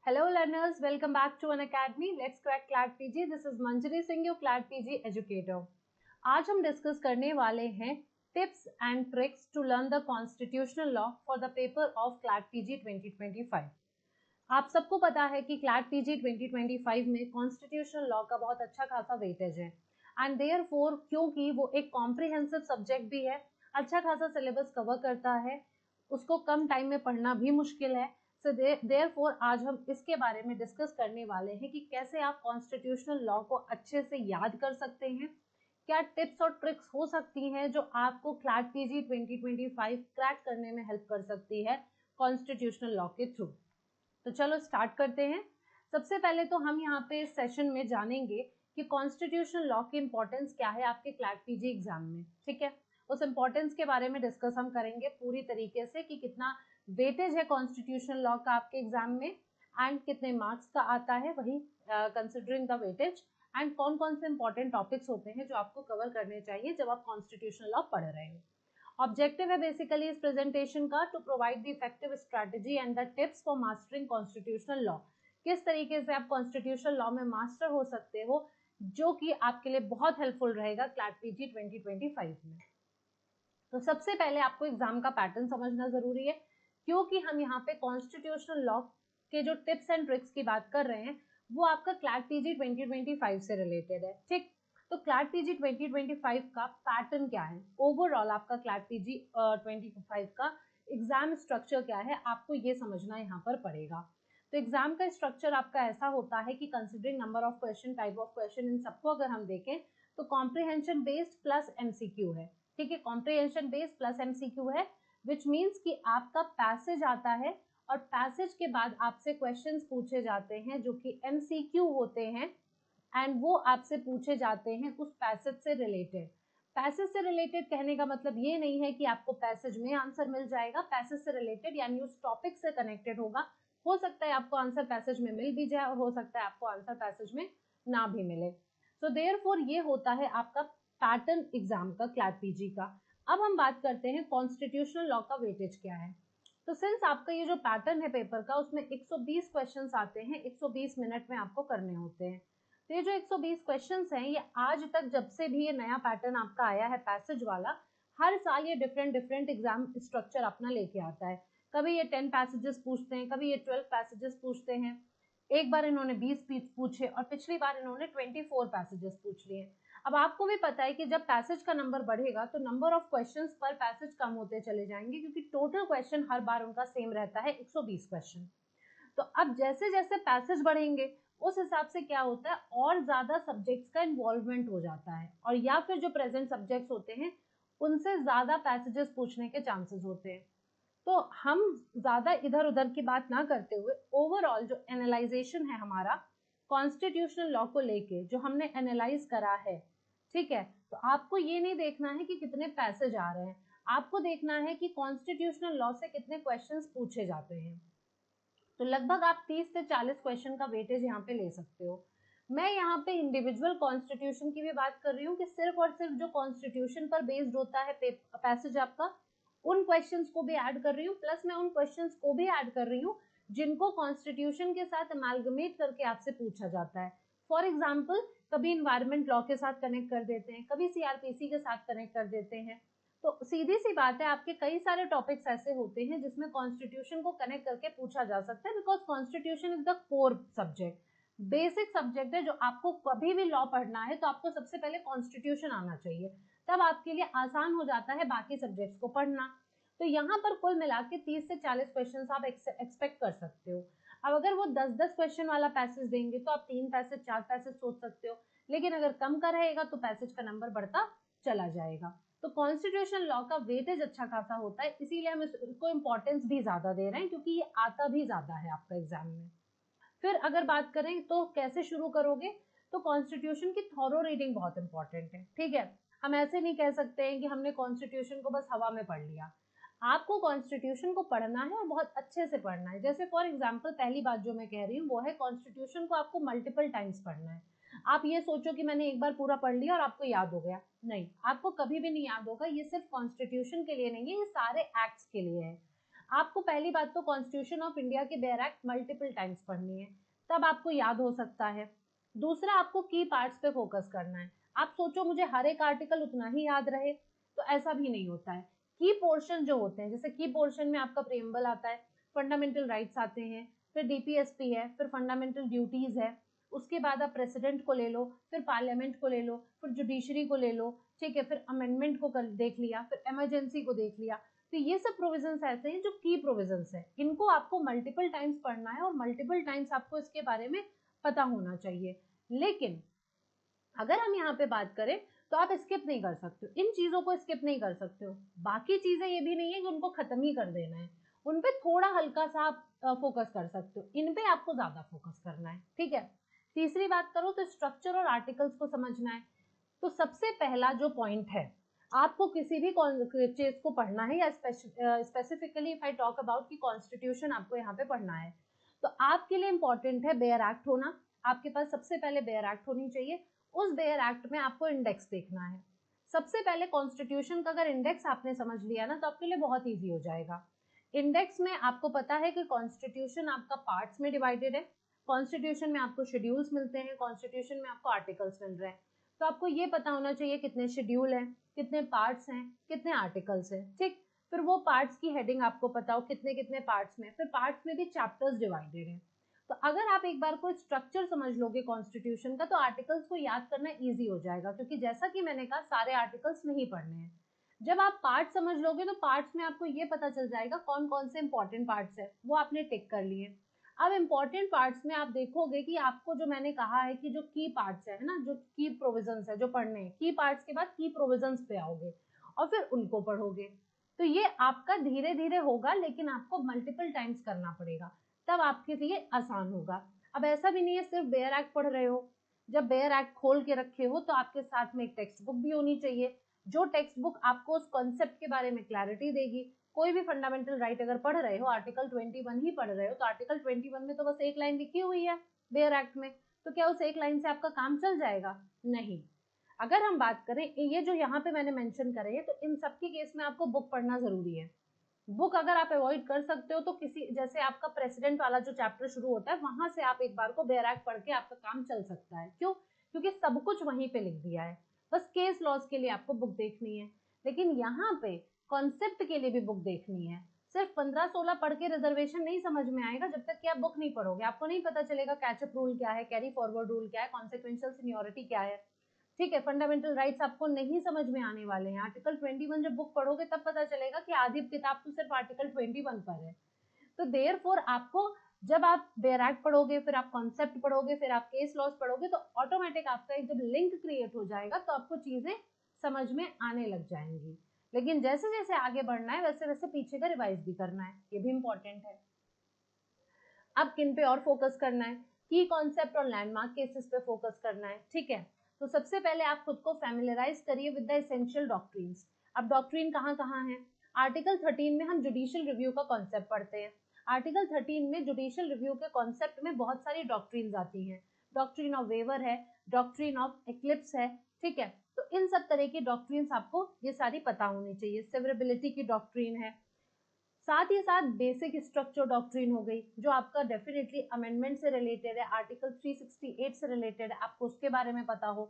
Hello learners, welcome back to Unacademy. Let's crack CLAT PG. This is Manjari Singh, your CLAT PG educator. आज हम discuss करने वाले हैं tips and tricks to learn the constitutional law for the paper of CLAT PG 2025. आप सबको पता है कि CLAT PG 2025 में कॉन्स्टिट्यूशनल लॉ का बहुत अच्छा खासा वेटेज है एंड देयरफॉर क्योंकि वो एक कॉम्प्रिहेंसिव सब्जेक्ट भी है, अच्छा खासा सिलेबस कवर करता है, उसको कम टाइम में पढ़ना भी मुश्किल है. सो देयरफॉर आज हम इसके बारे में डिस्कस करने वाले हैं कि कैसे आप कॉन्स्टिट्यूशनल लॉ को अच्छे से याद कर सकते हैं, क्या टिप्स और ट्रिक्स हो सकती हैं जो आपको CLAT PG 2025 क्रैक करने में हेल्प कर सकती है कॉन्स्टिट्यूशनल लॉ के थ्रू. तो चलो स्टार्ट करते हैं. सबसे पहले तो हम यहाँ पे इस सेशन में जानेंगे कि कॉन्स्टिट्यूशनल लॉ की इंपॉर्टेंस क्या है आपके CLAT PG एग्जाम में. ठीक है, उस इंपॉर्टेंस के बारे में डिस्कस हम करेंगे पूरी तरीके से कि कितना वेटेज है कॉन्स्टिट्यूशनल लॉ का आपके एग्जाम में एंड कितने मार्क्स का आता है, वही कंसिडरिंग द वेटेज, एंड कौन कौन से इंपॉर्टेंट टॉपिक्स होते हैं जो आपको कवर करने चाहिए जब आप कॉन्स्टिट्यूशनल लॉ पढ़ रहे हो. ऑब्जेक्टिव है बेसिकली इस प्रेजेंटेशन का to provide the effective strategy and the tips for mastering constitutional law. किस तरीके से आप कॉन्स्टिट्यूशनल लॉ में मास्टर हो सकते हो जो कि आपके लिए बहुत हेल्पफुल रहेगा CLAT PG 2025 में. तो सबसे पहले आपको एग्जाम का पैटर्न समझना जरूरी है क्योंकि हम यहाँ पे कॉन्स्टिट्यूशनल लॉ के जो टिप्स एंड ट्रिक्स की बात कर रहे हैं वो आपका CLAT PG 2025 से रिलेटेड है. ठीक, तो CLAT PG 2025 का पैटर्न क्या है, ओवरऑल आपका CLAT PG 2025 का एग्जाम स्ट्रक्चर क्या है, आपको ये समझना यहाँ पर पड़ेगा. तो एग्जाम का स्ट्रक्चर आपका ऐसा होता है कि considering number of question, type of question, इन सबको अगर हम देखें तो कॉम्प्रिहेंशन बेस्ड प्लस MCQ है. ठीक है, कॉम्प्रिहेंशन बेस्ड प्लस MCQ है, विच मीन्स कि आपका पैसेज आता है और पैसेज के बाद आपसे क्वेश्चंस पूछे जाते हैं जो कि MCQ होते हैं एंड वो आपसे पूछे जाते हैं उस पैसेज से रिलेटेड. पैसेज से रिलेटेड कहने का मतलब ये नहीं है कि आपको पैसेज में आंसर मिल जाएगा. पैसेज से रिलेटेड यानी उस टॉपिक से कनेक्टेड होगा. हो सकता है आपको आंसर पैसेज में मिल भी जाए और हो सकता है आपको आंसर पैसेज में ना भी मिले. सो देयरफॉर ये होता है आपका पैटर्न एग्जाम का CLAT PG का. अब हम बात करते हैं कॉन्स्टिट्यूशनल लॉ का वेटेज क्या है. तो सिंस आपका ये जो पैटर्न है पेपर का उसमें 120 क्वेश्चंस आते हैं, 120 मिनट में आपको करने होते हैं. तो ये जो 120 क्वेश्चंस हैं ये आज तक जब से भी ये नया पैटर्न आपका आया है पैसेज वाला, हर साल ये डिफरेंट एग्जाम स्ट्रक्चर अपना लेके आता है. कभी ये 10 पैसेजेस पूछते हैं, कभी ये 12 पैसेजेस पूछते हैं, एक बार इन्होंने 20 पूछे और पिछली बार इन्होंने 24 पैसेजेस पूछ लिए. अब आपको भी पता है कि जब पैसेज का नंबर बढ़ेगा तो नंबर ऑफ क्वेश्चंस पर पैसेज कम होते चले जाएंगे क्योंकि टोटल क्वेश्चन हर बार उनका सेम रहता है 120 क्वेश्चन. तो अब जैसे जैसे पैसेज बढ़ेंगे उस हिसाब से क्या होता है और ज्यादा सब्जेक्ट्स का इन्वॉल्वमेंट हो जाता है और या फिर जो प्रेजेंट सब्जेक्ट्स होते हैं उनसे ज्यादा पैसेजेस पूछने के चांसेस होते हैं. तो हम ज्यादा इधर उधर की बात ना करते हुए ओवरऑल जो एनालाइजेशन है हमारा कॉन्स्टिट्यूशनल लॉ को लेके जो हमने एनालाइज करा है, ठीक है, तो आपको ये नहीं देखना है कि कितने पैसेज आ रहे हैं, आपको देखना है कि कॉन्स्टिट्यूशनल लॉ से कितने क्वेश्चंस पूछे जाते हैं. तो लगभग आप 30 से 40 क्वेश्चन का वेटेज यहाँ पे ले सकते हो. मैं यहाँ पे इंडिविजुअल कॉन्स्टिट्यूशन की भी बात कर रही हूँ कि सिर्फ और सिर्फ जो कॉन्स्टिट्यूशन पर बेस्ड होता है पैसेज आपका, उन क्वेश्चंस को भी ऐड कर रही हूँ, प्लस मैं उन क्वेश्चंस को भी ऐड कर रही हूँ जिनको कॉन्स्टिट्यूशन के साथ अमालगमेट करके आपसे पूछा जाता है. फॉर एग्जाम्पल कभी इन्वायरमेंट लॉ के साथ कनेक्ट कर देते हैं, कभी CRPC के साथ कनेक्ट कर देते हैं. तो सीधी सी बात है आपके कई सारे टॉपिक्स ऐसे होते हैं जिसमें कॉन्स्टिट्यूशन को कनेक्ट करके पूछा जा सकता है because constitution is the core subject, basic subject है. जो आपको कभी भी लॉ पढ़ना है तो आपको सबसे पहले कॉन्स्टिट्यूशन आना चाहिए, तब आपके लिए आसान हो जाता है बाकी सब्जेक्ट्स को पढ़ना. तो यहाँ पर कुल मिला के 30 से 40 क्वेश्चन आप एक्सपेक्ट कर सकते हो. अब अगर वो 10-10 क्वेश्चन वाला पैसेज देंगे तो आप 3 पैसेज 4 पैसेज सोच सकते हो, लेकिन अगर कम का रहेगा तो पैसेज का नंबर बढ़ता चला जाएगा. तो कॉन्स्टिट्यूशन लॉ का वेटेज अच्छा खासा होता है, इसीलिए हम इसको इम्पोर्टेंस भी ज्यादा दे रहे हैं क्योंकि ये आता भी ज्यादा है आपका एग्जाम में. फिर अगर बात करें तो कैसे शुरू करोगे, तो कॉन्स्टिट्यूशन की थॉरो रीडिंग बहुत इंपॉर्टेंट है. ठीक है, हम ऐसे नहीं कह सकते हैं कि हमने कॉन्स्टिट्यूशन को बस हवा में पढ़ लिया. आपको कॉन्स्टिट्यूशन को पढ़ना है और बहुत अच्छे से पढ़ना है. जैसे फॉर एग्जाम्पल पहली बात जो मैं कह रही हूँ वो है कॉन्स्टिट्यूशन को आपको मल्टीपल टाइम्स पढ़ना है. आप ये सोचो कि मैंने एक बार पूरा पढ़ लिया और आपको याद हो गया, नहीं, आपको कभी भी नहीं याद होगा. ये सिर्फ कॉन्स्टिट्यूशन के लिए नहीं है, ये सारे एक्ट्स के लिए है. आपको पहली बात तो कॉन्स्टिट्यूशन ऑफ इंडिया के बेयर एक्ट मल्टीपल टाइम्स पढ़नी है, तब आपको याद हो सकता है। दूसरा, आपको की पार्ट्स पे फोकस करना है। आप सोचो मुझे हर एक आर्टिकल उतना ही याद रहे, तो ऐसा भी नहीं होता है। की पोर्शन जो होते हैं, जैसे की पोर्शन में आपका प्रेम्बल आता है, फंडामेंटल राइट्स आते हैं, फिर डीपीएसपी है, फिर फंडामेंटल ड्यूटीज है, उसके बाद आप प्रेसिडेंट को ले लो, फिर पार्लियामेंट को ले लो, फिर जुडिशरी को ले लो, ठीक है, फिर अमेंडमेंट को देख लिया, फिर इमरजेंसी को देख लिया। तो ये सब प्रोविजंस ऐसे हैं जो की प्रोविजंस है, इनको आपको मल्टीपल टाइम्स पढ़ना है और मल्टीपल टाइम्स आपको इसके बारे में पता होना चाहिए। लेकिन अगर हम यहाँ पे बात करें तो आप स्किप नहीं कर सकते हो, इन चीजों को स्किप नहीं कर सकते हो। बाकी चीजें ये भी नहीं है कि उनको खत्म ही कर देना है, उन पे थोड़ा हल्का सा आप फोकस कर सकते हो, इन पे आपको ज्यादा फोकस करना है, ठीक है। तीसरी बात करो तो स्ट्रक्चर और आर्टिकल्स को समझना है। तो सबसे पहला जो पॉइंट है, आपको किसी भी चीज को पढ़ना है, या specifically if I talk about कि कॉन्स्टिट्यूशन आपको यहाँ पे पढ़ना है, तो आपके लिए इंपॉर्टेंट है बेयर एक्ट होना। आपके पास सबसे पहले बेयर एक्ट होनी चाहिए। उस बेयर एक्ट में आपको इंडेक्स देखना है। सबसे पहले कॉन्स्टिट्यूशन का अगर इंडेक्स आपने समझ लिया ना, तो आपके लिए बहुत ईजी हो जाएगा। इंडेक्स में आपको पता है कि कॉन्स्टिट्यूशन आपका पार्ट्स में डिवाइडेड है, कॉन्स्टिट्यूशन में आपको शेड्यूल्स मिलते हैं, कॉन्स्टिट्यूशन में आपको आर्टिकल्स मिल रहे हैं। तो आपको ये पता होना चाहिए कितने शेड्यूल हैं, कितने पार्ट्स हैं, कितने आर्टिकल्स हैं, ठीक। फिर वो पार्ट्स की हेडिंग आपको पता हो कितने कितने पार्ट्स में, फिर पार्ट्स में भी चैप्टर्स डिवाइडेड हैं। तो अगर आप एक बार को स्ट्रक्चर समझ लोगे कॉन्स्टिट्यूशन का, तो आर्टिकल्स को याद करना इजी हो जाएगा, क्योंकि जैसा कि मैंने कहा सारे आर्टिकल्स नहीं पढ़ने हैं। जब आप पार्ट समझ लोगे तो पार्ट्स में आपको ये पता चल जाएगा कौन कौन से इंपॉर्टेंट पार्ट्स है, वो आपने टिक कर लिए। अब इंपॉर्टेंट पार्ट्स में आप देखोगे कि आपको जो मैंने कहा है कि जो की पार्ट्स है ना, जो की प्रोविजंस है जो पढ़ने हैं, की पार्ट्स के बाद की प्रोविजंस पे आओगे और फिर उनको पढ़ोगे। तो ये आपका धीरे धीरे होगा, लेकिन आपको मल्टीपल टाइम्स करना पड़ेगा, तब आपके लिए आसान होगा। अब ऐसा भी नहीं है सिर्फ बेयर एक्ट पढ़ रहे हो, जब बेयर एक्ट खोल के रखे हो तो आपके साथ में एक टेक्स्ट बुक भी होनी चाहिए, जो टेक्स्ट बुक आपको उस कॉन्सेप्ट के बारे में क्लैरिटी देगी। कोई भी फंडामेंटल राइट अगर पढ़ रहे हो, आर्टिकल 21 ही पढ़ रहे हो, तो आर्टिकल 21 में तो बस एक लाइन लिखी हुई है बेयर एक्ट में, तो क्या उस एक लाइन से आपका काम चल जाएगा? नहीं। अगर हम बात करें ये जो यहाँ पे मैंने मेंशन करे हैं, तो इन सब के केस में आपको बुक पढ़ना जरूरी है। बुक अगर आप अवॉइड कर सकते हो तो किसी, जैसे आपका प्रेसिडेंट वाला जो चैप्टर शुरू होता है, वहां से आप एक बार को बेयर एक्ट पढ़ के आपका काम चल सकता है। क्यों? क्योंकि सब कुछ वहीं पे लिख दिया है, बस केस लॉज के लिए आपको बुक देखनी है। लेकिन यहाँ पे कॉन्सेप्ट के लिए भी बुक देखनी है। सिर्फ 15-16 पढ़ के रिजर्वेशन नहीं समझ में आएगा जब तक कि आप बुक नहीं पढ़ोगे। आपको नहीं पता चलेगा कैचअप रूल क्या है, कैरी फॉरवर्ड रूल क्या है, कॉन्सिक्वेंशियल सीनियोरिटी क्या है, ठीक है। फंडामेंटल राइट्स आपको नहीं समझ में आने वाले हैं। आर्टिकल 21 जब बुक पढ़ोगे तब पता चलेगा कि आधी किताब तो सिर्फ आर्टिकल 21 पर है। तो देयरफॉर आपको, जब आप बेयर एक्ट पढ़ोगे, फिर आप कॉन्सेप्ट पढ़ोगे, फिर आप केस लॉज पढ़ोगे, तो ऑटोमेटिक आपका एक जब लिंक क्रिएट हो जाएगा तो आपको चीजें समझ में आने लग जाएंगी। लेकिन जैसे जैसे आगे बढ़ना है वैसे वैसे पीछे का रिवाइज भी करना है, ये भी इंपॉर्टेंट है। अब किन पे और फोकस करना है? की कॉन्सेप्ट और लैंडमार्क केसेस पे फोकस करना है, ठीक है। तो सबसे पहले आप खुद को फैमिलियराइज करिए विद द एसेंशियल डॉक्ट्रिन्स। अब डॉक्ट्रिन कहाँ कहाँ है? आर्टिकल 13 में हम जुडिशियल रिव्यू का कॉन्सेप्ट पढ़ते हैं। आर्टिकल 13 में जुडिशियल रिव्यू के कॉन्सेप्ट में बहुत सारी डॉक्ट्रिन्स आती हैं। डॉक्ट्रिन ऑफ वेवर है, डॉक्ट्रिन ऑफ एक्लिप्स है, ठीक है। तो इन सब तरह की डॉक्ट्रिन्स आपको ये सारी पता होनी चाहिए। सेवरेबिलिटी की डॉक्ट्रिन है, साथ ही साथ बेसिक स्ट्रक्चर डॉक्ट्रिन हो गई, जो आपका डेफिनेटली अमेंडमेंट से रिलेटेड है, आर्टिकल 368 से रिलेटेड है, आपको उसके बारे में पता हो।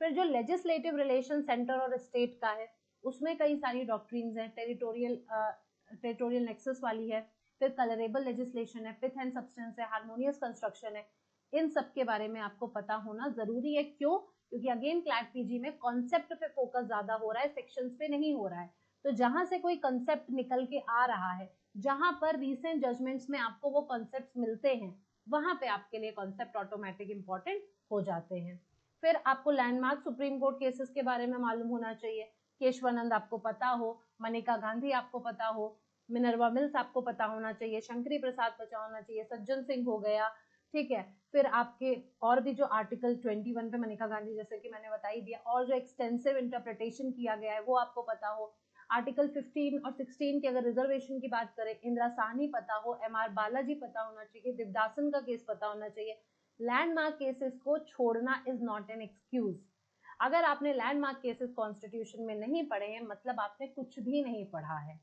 फिर जो लेजिस्लेटिव रिलेशन सेंटर और स्टेट का है, उसमें कई सारी डॉक्ट्रिन्स हैं। टेरिटोरियल नेक्सस वाली है, फिर कलरेबल लेजिस्लेशन है, पिथ एंड सब्सटेंस है, हार्मोनियस कंस्ट्रक्शन है। इन सब के बारे में आपको पता होना जरूरी है। क्यों? क्योंकि अगेन क्लैट पीजी में कॉन्सेप्ट पे फोकस ज्यादा हो रहा है, सेक्शंस पे नहीं हो रहा है। तो जहां से कोई कंसेप्ट निकल के आ रहा है, जहां पर रीसेंट जजमेंट्स में आपको वो कॉन्सेप्ट्स मिलते हैं, वहां पे आपके लिए कॉन्सेप्ट ऑटोमेटिक इंपॉर्टेंट हो जाते हैं। फिर आपको लैंडमार्क सुप्रीम कोर्ट केसेस के बारे में मालूम होना चाहिए। केशवानंद आपको पता हो, मनिका गांधी आपको पता हो, मिनर्वा मिल्स आपको पता होना चाहिए, शंकरी प्रसाद पता होना चाहिए, सज्जन सिंह हो गया, ठीक है। फिर आपके और भी जो आर्टिकल 21 पे मनिका गांधी जैसे कि मैंने बता ही दिया, और जो एक्सटेंसिव इंटरप्रिटेशन किया गया है वो आपको पता हो। आर्टिकल 15 और 16 की अगर रिजर्वेशन की बात करें, इंदिरा साहनी पता हो, एमआर बालाजी पता होना चाहिए, देवदासन का केस पता होना चाहिए। लैंडमार्क केसेस को छोड़ना इज नॉट एन एक्सक्यूज। अगर आपने लैंडमार्क केसेस कॉन्स्टिट्यूशन में नहीं पढ़े हैं, मतलब आपने कुछ भी नहीं पढ़ा है।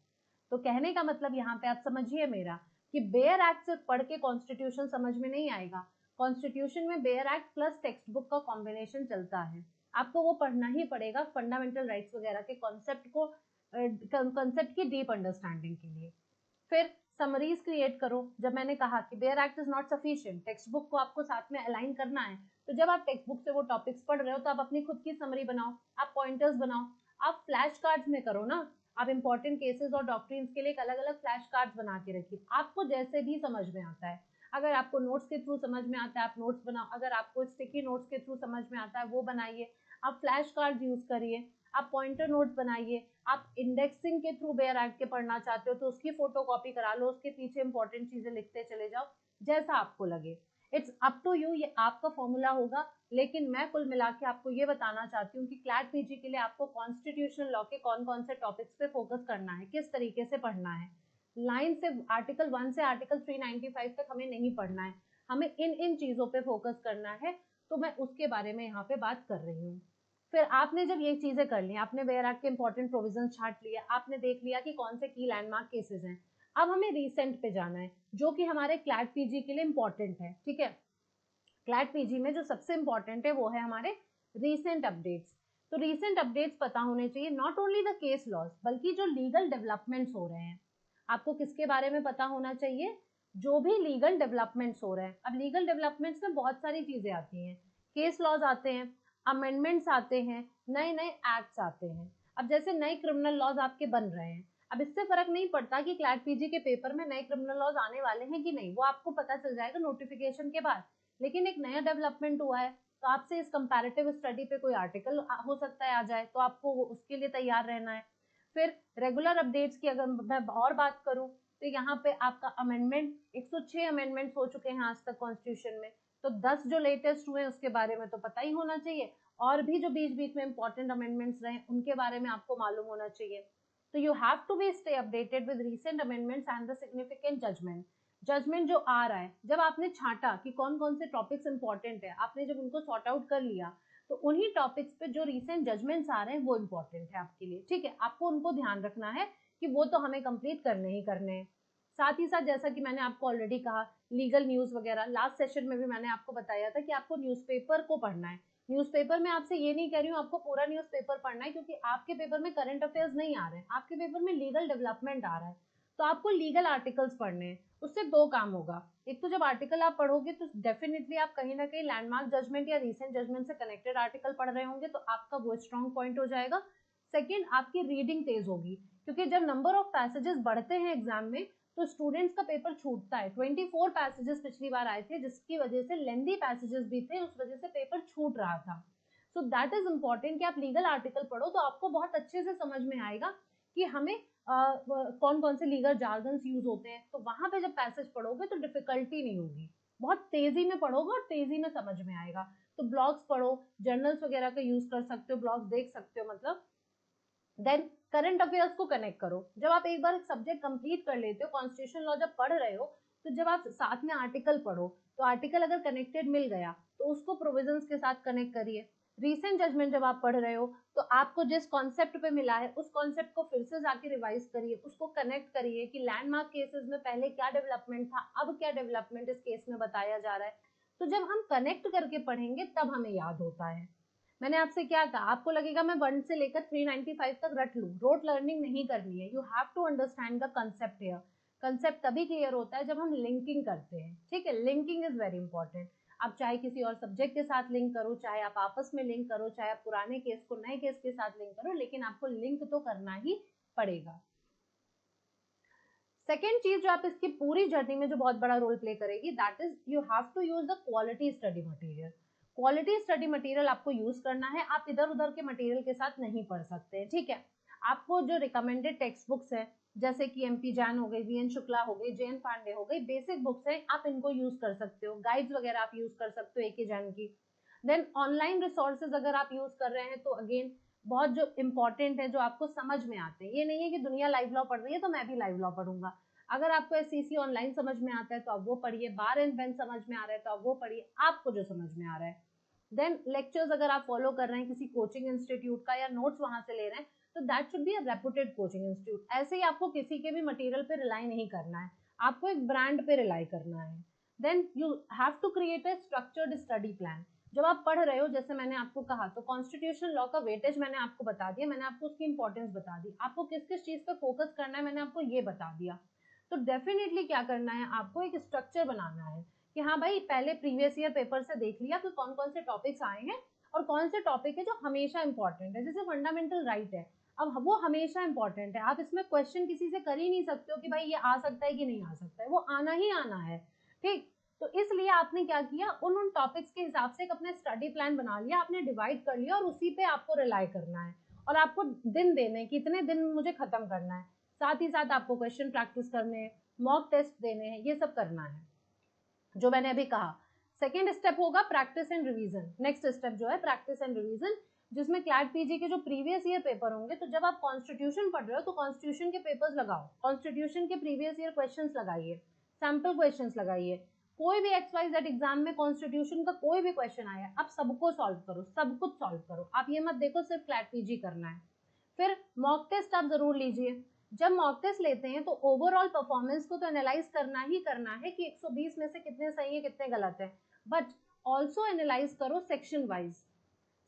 तो कहने का मतलब यहाँ पे आप समझिए मेरा कि बेयर एक्ट सिर्फ पढ़ के कॉन्स्टिट्यूशन समझ में नहीं आएगा। कॉन्स्टिट्यूशन में bare act plus text book का कॉम्बिनेशन चलता है, आपको वो पढ़ना ही पड़ेगा फंडामेंटल राइट्स वगैरह के कॉन्सेप्ट की डीप अंडरस्टैंडिंग के लिए। फिर समरीज क्रिएट करो। जब मैंने कहा कि bare act is not sufficient, text book को आपको साथ में अलाइन करना है, तो जब आप टेक्स्ट बुक से वो टॉपिक्स पढ़ रहे हो तो आप अपनी खुद की समरी बनाओ, आप पॉइंटर्स बनाओ, आप फ्लैश कार्ड्स में करो ना, आप इंपॉर्टेंट केसेस और डॉक्ट्रिन्स के लिए एक अलग अलग फ्लैश कार्ड्स बना के रखिए, आपको जैसे भी समझ में आता है। अगर आपको नोट्स के थ्रू समझ में आता है आप नोट्स बनाओ, अगर आपको स्टिकी नोट्स के थ्रू समझ में आता है वो बनाइए, आप फ्लैश कार्ड यूज करिए, आप पॉइंटर नोट्स बनाइए, आप इंडेक्सिंग के थ्रू बेयर एक्ट के पढ़ना चाहते हो तो उसकी फोटो कॉपी करा लो, उसके पीछे इंपॉर्टेंट चीजें लिखते चले जाओ, जैसा आपको लगे। इट्स अप टू यू, ये आपका फॉर्मूला होगा, लेकिन मैं कुल मिला के आपको ये बताना चाहती हूँ कि क्लैट पीजी के लिए आपको कॉन्स्टिट्यूशनल लॉ के कौन कौन से टॉपिक्स पे फोकस करना है, किस तरीके से पढ़ना है। लाइन से आर्टिकल 1 से आर्टिकल 395 तक हमें नहीं पढ़ना है, हमें इन इन चीजों पे फोकस करना है, तो मैं उसके बारे में यहाँ पे बात कर रही हूँ। फिर आपने जब ये चीजें कर ली, आपने बेयर एक्ट के इंपॉर्टेंट प्रोविजन छाट लिया, आपने देख लिया कि कौन से की लैंडमार्क केसेस हैं, अब हमें रिसेंट पे जाना है जो कि हमारे क्लैट पीजी के लिए इंपॉर्टेंट है। ठीक है, क्लैट पीजी में जो सबसे इंपॉर्टेंट है वो है हमारे रीसेंट अपडेट्स। तो रीसेंट अपडेट्स पता होने चाहिए, not only the case laws बल्कि जो लीगल डेवलपमेंट्स हो रहे हैं, आपको किसके बारे में पता होना चाहिए, जो भी लीगल डेवलपमेंट्स हो रहे हैं। अब लीगल डेवलपमेंट्स में बहुत सारी चीजें आती हैं, केस लॉज आते हैं, अमेंडमेंट्स आते हैं, नए नए एक्ट्स आते हैं। अब जैसे नए क्रिमिनल लॉज आपके बन रहे हैं, अब इससे फर्क नहीं पड़ता कि क्लैट पीजी के पेपर में नए क्रिमिनल लॉज आने वाले हैं कि नहीं, वो आपको पता चल जाएगा नोटिफिकेशन के बाद। लेकिन एक नया डेवलपमेंट हुआ है तो आपसे इस कंपैरेटिव स्टडी पे कोई आर्टिकल हो सकता है आ जाए, तो आपको उसके लिए तैयार रहना है। फिर रेगुलर अपडेट्स की अगर मैं और बात करूं तो यहाँ पे आपका अमेंडमेंट 106 अमेंडमेंट्स हो चुके हैं आज तक कॉन्स्टिट्यूशन में, तो 10 जो लेटेस्ट हुए उसके बारे में तो पता ही होना चाहिए, और भी जो बीच बीच में इंपॉर्टेंट अमेंडमेंट्स रहे उनके बारे में आपको मालूम होना चाहिए। तो you have to be stay updated with recent amendments and the significant judgement जो आ रहा है। जब आपने छांटा कि कौन कौन से टॉपिक्स इंपॉर्टेंट है, आपने जब उनको सॉर्ट आउट कर लिया, तो उन्हीं टॉपिक्स पे जो रीसेंट जजमेंट्स आ रहे हैं वो इंपॉर्टेंट है आपके लिए। ठीक है, आपको उनको ध्यान रखना है कि वो तो हमें कंप्लीट करने ही करने हैं। साथ ही साथ जैसा कि मैंने आपको ऑलरेडी कहा, लीगल न्यूज वगैरह लास्ट सेशन में भी मैंने आपको बताया था कि आपको न्यूज़पेपर को पढ़ना है। न्यूज़पेपर में आपसे ये नहीं कह रही हूँ आपको पूरा न्यूज़पेपर पढ़ना है, क्योंकि आपके पेपर में करंट अफेयर्स नहीं आ रहे हैं, आपके पेपर में लीगल डेवलपमेंट आ रहा है, तो आपको लीगल आर्टिकल्स पढ़ने हैं। उससे दो काम होगा, एक तो जब आर्टिकल आप पढ़ोगे तो डेफिनेटली आप कहीं ना कहीं लैंडमार्क जजमेंट या रीसेंट जजमेंट से कनेक्टेड आर्टिकल पढ़ रहे होंगे, तो आपका वो स्ट्रॉन्ग पॉइंट हो जाएगा। सेकेंड, आपकी रीडिंग तेज होगी, क्योंकि जब नंबर ऑफ पैसेजेस बढ़ते हैं एग्जाम में तो स्टूडेंट्स का पेपर छूटता है। 24 पैसेजेस पिछली बार आए थे, जिसकी वजह से लेंदी पैसेजेस भी थे, उस वजह से पेपर छूट रहा था। सो दैट इज इंपॉर्टेंट कि आप लीगल आर्टिकल पढ़ो, तो आपको बहुत अच्छे से समझ में आएगा कि हमें कौन कौन से लीगल जार्गन्स यूज होते हैं। तो वहां पे जब पैसेज पढ़ोगे तो डिफिकल्टी नहीं होगी, बहुत तेजी में पढ़ोगे और तेजी में समझ में आएगा। तो ब्लॉग्स पढ़ो, जर्नल्स वगैरह का यूज कर सकते हो, ब्लॉग्स देख सकते हो, मतलब देन करंट अफेयर्स को कनेक्ट करो। जब आप एक बार सब्जेक्ट कंप्लीट कर लेते हो, कॉन्स्टिट्यूशन लॉ जब पढ़ रहे हो, तो जब आप साथ में आर्टिकल पढ़ो, तो आर्टिकल अगर कनेक्टेड मिल गया तो उसको प्रोविजंस के साथ कनेक्ट करिए। रीसेंट जजमेंट जब आप पढ़ रहे हो तो आपको जिस कॉन्सेप्ट पे मिला है उस कॉन्सेप्ट को फिर से जाके रिवाइज करिए, उसको कनेक्ट करिए कि लैंडमार्क केसेस में पहले क्या डेवलपमेंट था, अब क्या डेवलपमेंट इस केस में बताया जा रहा है। तो जब हम कनेक्ट करके पढ़ेंगे तब हमें याद होता है। मैंने आपसे क्या कहा, आपको लगेगा मैं 1 से लेकर 395 तक रट लूं, रोट लर्निंग नहीं करनी है। You have to understand the concept here. Concept तभी क्लियर होता है जब हम लिंकिंग करते हैं। ठीक है, लिंकिंग इज वेरी इंपॉर्टेंट। आप चाहे किसी और सब्जेक्ट के साथ लिंक करो, चाहे आप आपस में लिंक करो, चाहे आप पुराने केस को नए केस के साथ लिंक करो, लेकिन आपको लिंक तो करना ही पड़ेगा। सेकेंड चीज जो आप इसकी पूरी जर्नी में जो बहुत बड़ा रोल प्ले करेगी, that is you have to use the quality study material. Quality study material आपको यूज करना है, आप इधर उधर के मटेरियल के साथ नहीं पढ़ सकते हैं। ठीक है, आपको जो रिकमेंडेड टेक्स्ट बुक्स है, जैसे कि एमपी जैन हो गई, वीएन शुक्ला हो गई, जैन पांडे हो गई, बेसिक बुक्स है, आप इनको यूज कर सकते हो। गाइड्स वगैरह आप यूज कर सकते हो एके जैन की। देन ऑनलाइन रिसोर्सेज अगर आप यूज कर रहे हैं तो अगेन बहुत जो इंपॉर्टेंट है, जो आपको समझ में आते हैं। ये नहीं है कि दुनिया लाइव लॉ पढ़ रही है तो मैं भी लाइव लॉ पढ़ूंगा। अगर आपको एससीसी ऑनलाइन समझ में आता है तो आप वो पढ़िए, बार एंड बेंच समझ में आ रहा है तो आप वो पढ़िए, आपको जो समझ में आ रहा है। देन लेक्चर्स अगर आप फॉलो कर रहे हैं किसी कोचिंग इंस्टीट्यूट का या नोट्स वहां से ले रहे हैं, तो that should be a reputed coaching institute. ऐसे ही आपको किसी के भी मटेरियल पे रिलाई नहीं करना है, आपको एक ब्रांड पे रिलाई करना है। Then you have to create a structured study plan. जब आप पढ़ रहे हो, जैसे मैंने आपको कहा, तो कॉन्स्टिट्यूशनल लॉ का वेटेज मैंने आपको बता दिया, मैंने आपको उसकी इंपॉर्टेंस बता दी, आपको किस किस चीज पे फोकस करना है मैंने आपको ये बता दिया। तो डेफिनेटली क्या करना है, आपको एक स्ट्रक्चर बनाना है कि हाँ भाई, पहले प्रीवियस ईयर पेपर से देख लिया कि कौन कौन से टॉपिक्स आए हैं और कौन से टॉपिक है जो हमेशा इंपॉर्टेंट है। जैसे फंडामेंटल राइट है, अब वो हमेशा इंपॉर्टेंट है, आप इसमें क्वेश्चन किसी से कर ही नहीं सकते हो कि भाई ये आ सकता है कि नहीं आ सकता है, वो आना ही आना है, ठीक। तो इसलिए आपने क्या किया, उन टॉपिक्स के हिसाब से एक अपना स्टडी प्लान बना लिया, आपने डिवाइड कर लिया और उसी पे आपको रिलाई करना है और आपको दिन देने कि इतने दिन मुझे खत्म करना है। साथ ही साथ आपको क्वेश्चन प्रैक्टिस करने हैं, मॉक टेस्ट देने हैं, ये सब करना है जो मैंने अभी कहा। सेकेंड स्टेप होगा practice and revision. Next step जो है प्रैक्टिस एंड रिवीजन, जिसमें क्लैट पीजी के जो प्रीवियस ईयर पेपर होंगे, तो जब आप कॉन्स्टिट्यूशन पढ़ रहे हो तो कॉन्स्टिट्यूशन के पेपर्स लगाओ, कॉन्स्टिट्यूशन के प्रीवियस ईयर क्वेश्चंस लगाइए, सैम्पल क्वेश्चंस लगाइए। कोई भी XYZ एग्जाम में कॉन्स्टिट्यूशन का कोई भी क्वेश्चन आया, आप सबको सॉल्व करो, सब कुछ सॉल्व करो, आप ये मत देखो सिर्फ क्लैट पीजी करना है। फिर मॉक टेस्ट आप जरूर लीजिए। जब मॉक टेस्ट लेते हैं तो ओवरऑल परफॉर्मेंस को तो एनालाइज करना ही करना है कि 120 में से कितने सही है कितने गलत है, बट ऑल्सो एनालाइज करो सेक्शन वाइज,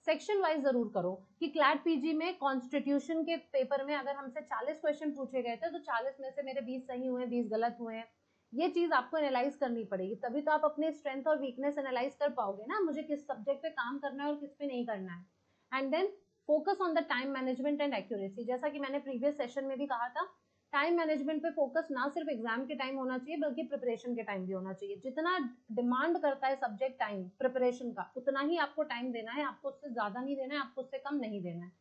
सेक्शन वाइज जरूर करो कि क्लैट पीजी में कॉन्स्टिट्यूशन के पेपर में अगर हमसे 40 क्वेश्चन पूछे गए थे तो 40 में से मेरे 20 सही हुए, 20 गलत हुए हैं। ये चीज आपको एनालाइज करनी पड़ेगी, तभी तो आप अपने स्ट्रेंथ और वीकनेस एनालाइज कर पाओगे ना, मुझे किस सब्जेक्ट पे काम करना है और किस पे नहीं करना है। And then focus on the time management and accuracy. जैसा कि मैंने प्रीवियस सेशन में भी कहा था, टाइम मैनेजमेंट पे फोकस ना सिर्फ एग्जाम के टाइम होना चाहिए बल्कि प्रिपरेशन के टाइम भी होना चाहिए। जितना डिमांड करता है सब्जेक्ट टाइम प्रिपरेशन का, उतना ही आपको टाइम देना है, आपको उससे ज्यादा नहीं देना है, आपको उससे कम नहीं देना है।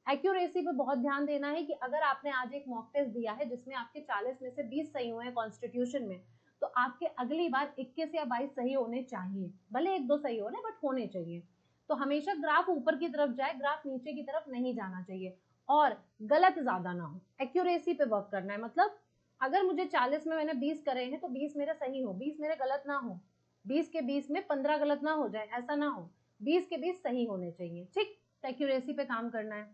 एक्यूरेसी पे बहुत ध्यान देना है कि अगर आपने आज एक मॉक टेस्ट दिया है जिसमें आपके 40 में से 20 सही हुए हैं कॉन्स्टिट्यूशन में, तो आपके अगली बार 21 या 22 सही होने चाहिए, भले एक दो सही हो रहे बट होने चाहिए। तो हमेशा ग्राफ ऊपर की तरफ जाए, ग्राफ नीचे की तरफ नहीं जाना चाहिए और गलत ज्यादा ना हो। एक्यूरेसी पे वर्क करना है, मतलब अगर मुझे 40 में मैंने 20 करे हैं तो 20 मेरे सही हो, 20 मेरे गलत ना हो, 20 के 20 में 15 गलत ना हो जाए, ऐसा ना हो, 20 के 20 सही होने चाहिए, ठीक। एक्यूरेसी पे काम करना है।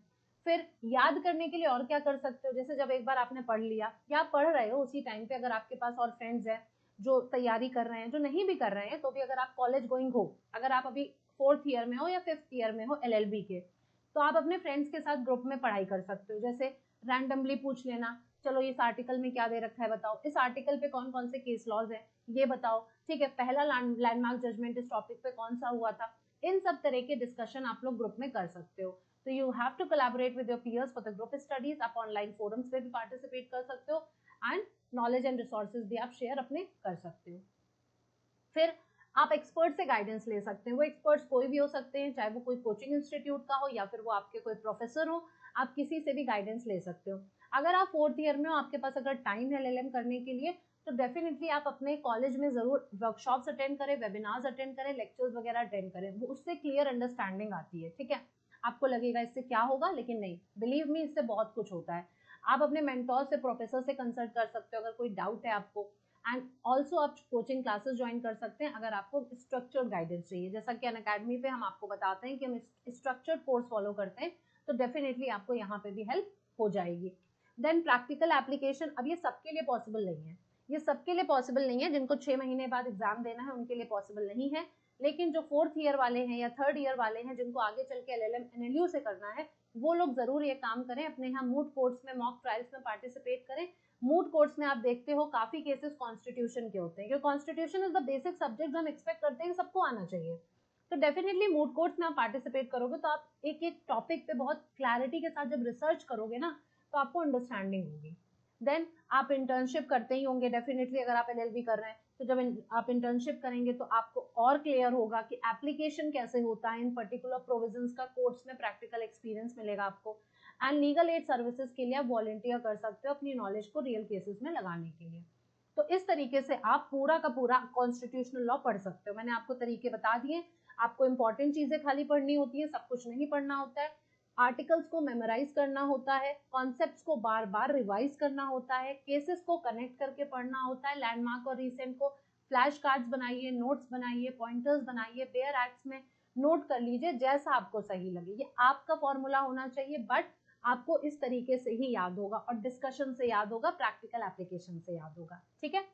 फिर याद करने के लिए और क्या कर सकते हो, जैसे जब एक बार आपने पढ़ लिया या पढ़ रहे हो उसी टाइम पे अगर आपके पास और फ्रेंड्स हैं जो तैयारी कर रहे हैं, जो नहीं भी कर रहे हैं तो भी, अगर आप कॉलेज गोइंग हो, अगर आप अभी 4th ईयर में हो या 5th ईयर में हो LLB के, तो आप अपने फ्रेंड्स के साथ ग्रुप में पढ़ाई कर सकते हो। जैसे रैंडमली पूछ लेना, चलो इस आर्टिकल में क्या दे रखा है बताओ, इस आर्टिकल पे कौन कौन से केस लॉज है ये बताओ, ठीक है, पहला लैंडमार्क जजमेंट इस टॉपिक पे कौन सा हुआ था। इन सब तरह के डिस्कशन आप लोग ग्रुप में कर सकते हो। तो you have to collaborate with your peers for the group studies. आप ऑनलाइन फोरम्स पे भी पार्टिसिपेट कर सकते हो एंड नॉलेज एंड रिसोर्सेज भी आप शेयर अपने कर सकते हो। फिर आप एक्सपर्ट से गाइडेंस ले सकते हैं, वो एक्सपर्ट्स कोई भी हो सकते हैं, चाहे वो कोई कोचिंग इंस्टीट्यूट का हो या फिर वो आपके कोई प्रोफेसर हो, आप किसी से भी गाइडेंस ले सकते हो। अगर आप 4th ईयर में हो, आपके पास अगर टाइम है LLM करने के लिए, तो डेफिनेटली आप अपने कॉलेज में जरूर वर्कशॉप्स अटेंड करें, वेबिनार्स अटेंड करें, लेक्चर्स वगैरह अटेंड करें, वो उससे क्लियर अंडरस्टैंडिंग आती है, ठीक है। आपको लगेगा इससे क्या होगा, लेकिन नहीं, बिलीव मी, इससे बहुत कुछ होता है। आप अपने मेंटोर से, प्रोफेसर से कंसल्ट कर सकते हो अगर कोई डाउट है आपको, एंड ऑल्सो आप कोचिंग क्लासेस ज्वाइन कर सकते हैं अगर आपको स्ट्रक्चर्ड गाइडेंस चाहिए। जैसा कि अनअकैडमी पे हम आपको बताते हैं कि हम स्ट्रक्चर्ड कोर्स फॉलो करते हैं, तो डेफिनेटली आपको यहाँ पे भी हेल्प हो जाएगी। देन प्रैक्टिकल एप्लीकेशन, अब ये सबके लिए पॉसिबल नहीं है, ये सबके लिए पॉसिबल नहीं है, जिनको 6 महीने बाद एग्जाम देना है उनके लिए पॉसिबल नहीं है, लेकिन जो 4th ईयर वाले हैं या 3rd ईयर वाले हैं जिनको आगे चल के LLM NLU से करना है, वो लोग जरूर ये काम करें, अपने यहाँ मूड कोर्स में, मॉक ट्रायल्स में पार्टिसिपेट करें। मूड कोर्स में आप देखते हो काफी केसेस कॉन्स्टिट्यूशन के होते हैं, क्योंकि constitution is the basic subject जो हम एक्सपेक्ट करते हैं कि सबको आना चाहिए। तो डेफिनेटली मूड कोर्स में आप पार्टिसिपेट करोगे तो आप एक एक टॉपिक पे बहुत क्लैरिटी के साथ जब रिसर्च करोगे ना, तो आपको अंडरस्टैंडिंग होगी। देन आप इंटर्नशिप करते ही होंगे डेफिनेटली, अगर आप LLB कर रहे हैं तो जब आप इंटर्नशिप करेंगे तो आपको और क्लियर होगा कि एप्लीकेशन कैसे होता है इन पर्टिकुलर प्रोविजंस का, कोर्स में प्रैक्टिकल एक्सपीरियंस मिलेगा आपको। एंड लीगल एड सर्विसेज के लिए आप वॉलंटियर कर सकते हो अपनी नॉलेज को रियल केसेस में लगाने के लिए। तो इस तरीके से आप पूरा का पूरा कॉन्स्टिट्यूशनल लॉ पढ़ सकते हो। मैंने आपको तरीके बता दिए, आपको इंपॉर्टेंट चीजें खाली पढ़नी होती है, सब कुछ नहीं पढ़ना होता है। आर्टिकल्स को मेमोराइज करना होता है, कॉन्सेप्ट्स को बार बार रिवाइज करना होता है, केसेस को कनेक्ट करके पढ़ना होता है, लैंडमार्क और रिसेंट को फ्लैश कार्ड्स बनाइए, नोट्स बनाइए, पॉइंटर्स बनाइए, बेयर एक्ट्स में नोट कर लीजिए, जैसा आपको सही लगे। ये आपका फॉर्मूला होना चाहिए, बट आपको इस तरीके से ही याद होगा और डिस्कशन से याद होगा, प्रैक्टिकल एप्लीकेशन से याद होगा, ठीक है।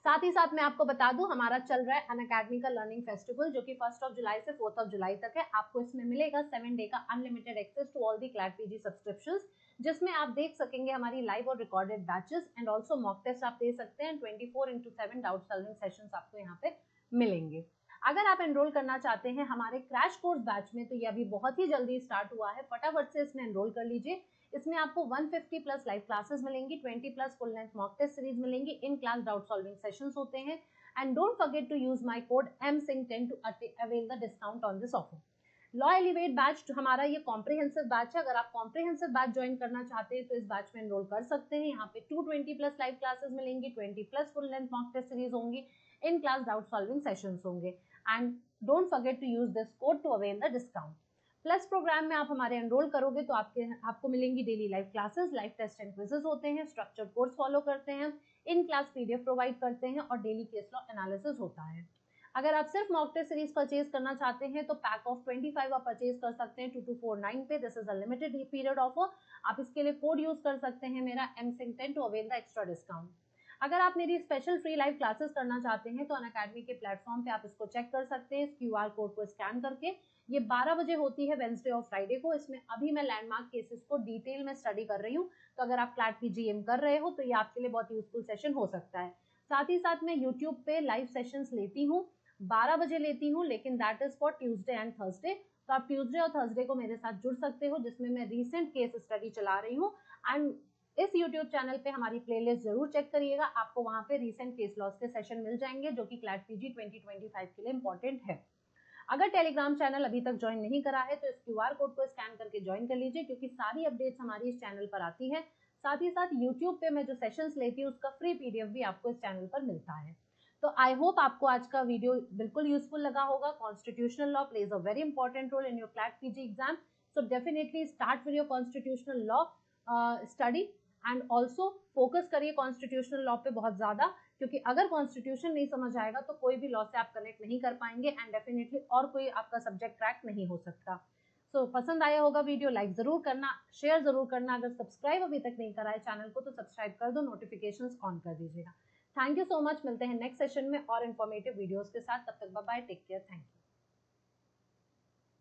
साथ ही साथ मैं आपको बता दूं हमारा चल रहा है अनअकैडमी का लर्निंग फेस्टिवल, जो कि 1 जुलाई से 4 जुलाई तक है। आपको इसमें मिलेगा 7 डे का unlimited access to all the CLAT PG subscriptions, जिसमें आप देख सकेंगे हमारी लाइव और recorded batches and also mock test आप दे सकते हैं। 24/7 डाउट सॉल्विंग सेशंस आपको यहाँ पे मिलेंगे। अगर आप एनरोल करना चाहते हैं हमारे क्रैश कोर्स बैच में, तो ये अभी बहुत ही जल्दी स्टार्ट हुआ है, फटाफट से इसमें एनरोल कर लीजिए। इसमें आपको 150 प्लस लाइव क्लासेस मिलेंगी, 20 plus full length mock test series मिलेंगी, in class doubt solving sessions होते हैं। And don't forget to use my code MSING10 to avail the discount on this offer. Law elevate batch हमारा ये comprehensive batch है। अगर आप comprehensive batch join करना चाहते हैं तो इस बैच में एनरोल कर सकते हैं। यहाँ पे 220 प्लस लाइव क्लासेस मिलेंगी, 20 plus full length mock test series होंगी, in class doubt solving sessions होंगे। And don't forget to use this code to avail the discount. Plus program में आप हमारे एनरोल करोगे तो आपको मिलेंगी daily live classes, live test and quizzes होते हैं, स्ट्रक्चर्ड कोर्स फॉलो करते हैं, इन क्लास पीडीएफ प्रोवाइड करते हैं और डेली केस लॉ एनालिसिस होता है। अगर आप सिर्फ मॉक टेस्ट सीरीज परचेज करना चाहते हैं तो पैक ऑफ 25 आप परचेज कर सकते हैं 2249 पे। This is a limited period offer. आप इसके लिए कोड यूज कर सकते हैं मेरा MSING10 to avail the extra discount. अगर आप मेरी स्पेशल फ्री लाइव क्लासेस करना चाहते हैं तो अनअकैडमी के प्लेटफॉर्म पे आप इसको चेक कर सकते हैं, इस QR कोड को स्कैन करके। ये 12 बजे होती है वेंसडे और फ्राइडे को। इसमें अभी मैं लैंडमार्क केसेस को डिटेल में स्टडी कर रही हूँ, तो अगर आप क्लैट PGM कर रहे हो तो ये आपके लिए बहुत यूजफुल सेशन हो सकता है। साथ ही साथ मैं यूट्यूब पे लाइव सेशंस लेती हूँ, 12 बजे लेती हूँ, लेकिन that is for Tuesday and Thursday. तो आप ट्यूजडे और थर्सडे को मेरे साथ जुड़ सकते हो, जिसमें मैं रीसेंट केस स्टडी चला रही हूँ। एंड इस YouTube चैनल पे हमारी प्लेलिस्ट जरूर चेक करिएगा, आपको वहां पे रीसेंट केस लॉस के सेशन मिल जाएंगे जो कि क्लैट PG 2025 के लिए इंपॉर्टेंट है। अगर टेलीग्राम चैनल अभी तक ज्वाइन नहीं करा है तो इस QR कोड को स्कैन करके ज्वाइन कर लीजिए, क्योंकि सारी अपडेट्स हमारी इस चैनल पर आती है। साथ ही साथ यूट्यूब पे मैं जो सेशंस लेती हूँ उसका फ्री PDF भी आपको इस चैनल पर मिलता है। तो आई होप आपको आज का वीडियो बिल्कुल यूजफुल लगा होगा। Constitutional law plays a very important role in your CLAT PG exam, so definitely start with your constitutional law study and also focus करिए कॉन्स्टिट्यूशनल लॉ पे बहुत ज्यादा, क्योंकि अगर कॉन्स्टिट्यूशन नहीं समझ आएगा तो कोई भी लॉ से आप कनेक्ट नहीं कर पाएंगे एंड डेफिनेटली और कोई आपका सब्जेक्ट क्रैक नहीं हो सकता। सो पसंद आया होगा वीडियो, लाइक जरूर करना, शेयर जरूर करना। अगर सब्सक्राइब अभी तक नहीं करा है चैनल को तो सब्सक्राइब कर दो, नोटिफिकेशंस ऑन कर दीजिएगा। थैंक यू सो मच, मिलते हैं नेक्स्ट सेशन में और इन्फॉर्मेटिव वीडियोस के साथ। तब तक bye bye, take care, thank you.